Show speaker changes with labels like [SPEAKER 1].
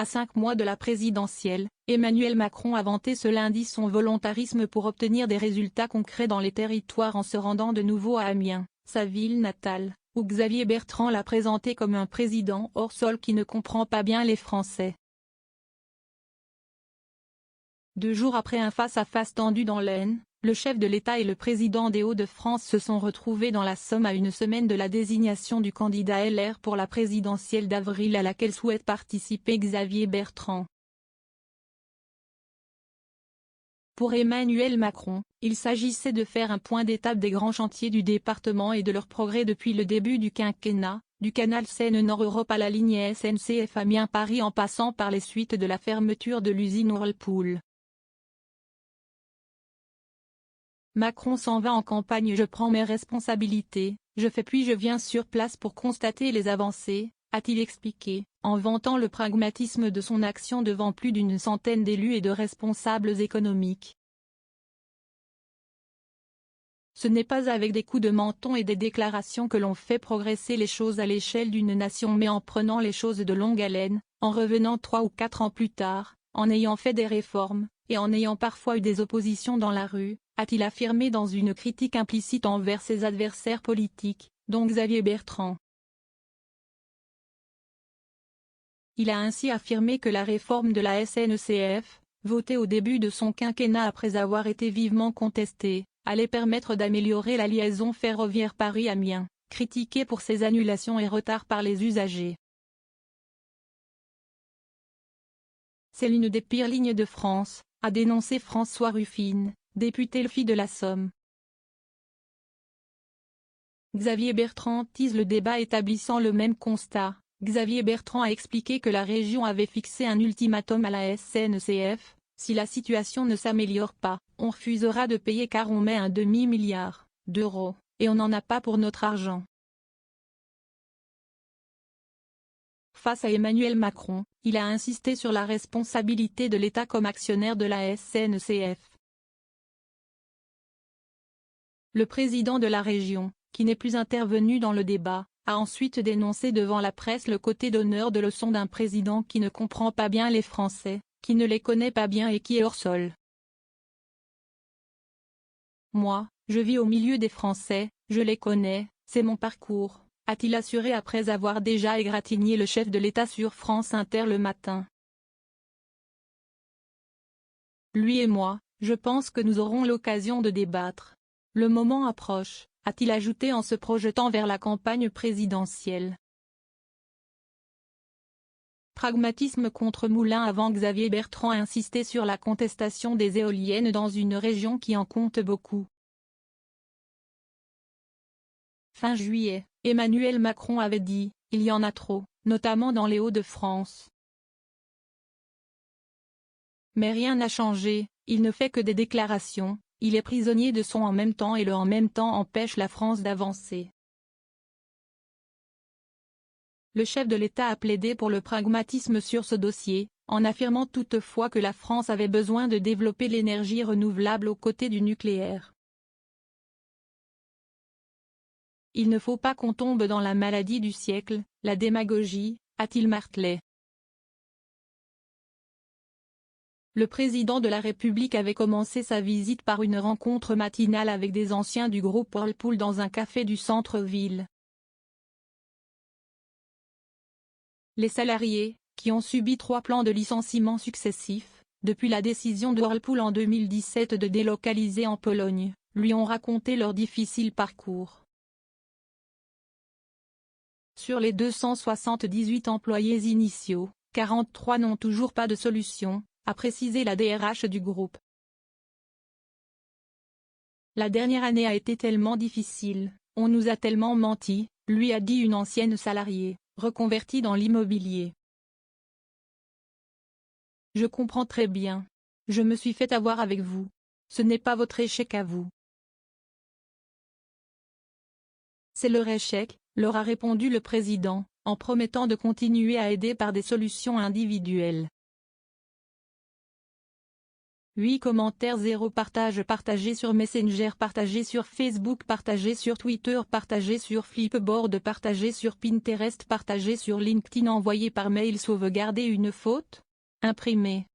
[SPEAKER 1] À 5 mois de la présidentielle, Emmanuel Macron a vanté ce lundi son volontarisme pour obtenir des résultats concrets dans les territoires en se rendant de nouveau à Amiens, sa ville natale, où Xavier Bertrand l'a présenté comme un président hors sol qui ne comprend pas bien les Français. 2 jours après un face-à-face tendu dans l'Aisne, le chef de l'État et le président des Hauts-de-France se sont retrouvés dans la Somme à une semaine de la désignation du candidat LR pour la présidentielle d'avril à laquelle souhaite participer Xavier Bertrand. Pour Emmanuel Macron, il s'agissait de faire un point d'étape des grands chantiers du département et de leurs progrès depuis le début du quinquennat, du canal Seine-Nord-Europe à la ligne SNCF Amiens-Paris en passant par les suites de la fermeture de l'usine Whirlpool. Macron s'en va en campagne. Je prends mes responsabilités, je fais puis je viens sur place pour constater les avancées, a-t-il expliqué, en vantant le pragmatisme de son action devant plus d'une centaine d'élus et de responsables économiques. Ce n'est pas avec des coups de menton et des déclarations que l'on fait progresser les choses à l'échelle d'une nation, mais en prenant les choses de longue haleine, en revenant 3 ou 4 ans plus tard, en ayant fait des réformes, et en ayant parfois eu des oppositions dans la rue, a-t-il affirmé dans une critique implicite envers ses adversaires politiques, dont Xavier Bertrand. Il a ainsi affirmé que la réforme de la SNCF, votée au début de son quinquennat après avoir été vivement contestée, allait permettre d'améliorer la liaison ferroviaire Paris-Amiens, critiquée pour ses annulations et retards par les usagers. C'est l'une des pires lignes de France, a dénoncé François Ruffin, député LFI de la Somme. Xavier Bertrand tease le débat établissant le même constat. Xavier Bertrand a expliqué que la région avait fixé un ultimatum à la SNCF, si la situation ne s'améliore pas, on refusera de payer car on met un demi-milliard d'euros, et on n'en a pas pour notre argent. Face à Emmanuel Macron, il a insisté sur la responsabilité de l'État comme actionnaire de la SNCF. Le président de la région, qui n'est plus intervenu dans le débat, a ensuite dénoncé devant la presse le côté d'honneur de leçon d'un président qui ne comprend pas bien les Français, qui ne les connaît pas bien et qui est hors sol. Moi, je vis au milieu des Français, je les connais, c'est mon parcours, a-t-il assuré après avoir déjà égratigné le chef de l'État sur France Inter le matin. Lui et moi, je pense que nous aurons l'occasion de débattre. Le moment approche, a-t-il ajouté en se projetant vers la campagne présidentielle. Pragmatisme contre moulin à vent. Xavier Bertrand a insisté sur la contestation des éoliennes dans une région qui en compte beaucoup. Fin juillet, Emmanuel Macron avait dit « Il y en a trop, notamment dans les Hauts-de-France ». Mais rien n'a changé, il ne fait que des déclarations, il est prisonnier de son en même temps et le en même temps empêche la France d'avancer. Le chef de l'État a plaidé pour le pragmatisme sur ce dossier, en affirmant toutefois que la France avait besoin de développer l'énergie renouvelable aux côtés du nucléaire. Il ne faut pas qu'on tombe dans la maladie du siècle, la démagogie, a-t-il martelé. Le président de la République avait commencé sa visite par une rencontre matinale avec des anciens du groupe Whirlpool dans un café du centre-ville. Les salariés, qui ont subi 3 plans de licenciement successifs, depuis la décision de Whirlpool en 2017 de délocaliser en Pologne, lui ont raconté leur difficile parcours. Sur les 278 employés initiaux, 43 n'ont toujours pas de solution, a précisé la DRH du groupe. La dernière année a été tellement difficile, on nous a tellement menti, lui a dit une ancienne salariée, reconvertie dans l'immobilier. Je comprends très bien. Je me suis fait avoir avec vous. Ce n'est pas votre échec à vous. C'est leur échec, leur a répondu le président, en promettant de continuer à aider par des solutions individuelles. 8 commentaires, 0 partage, partagé sur Messenger, partagé sur Facebook, partagé sur Twitter, partagé sur Flipboard, partagé sur Pinterest, partagé sur LinkedIn, envoyé par mail, sauvegarder une faute, imprimé.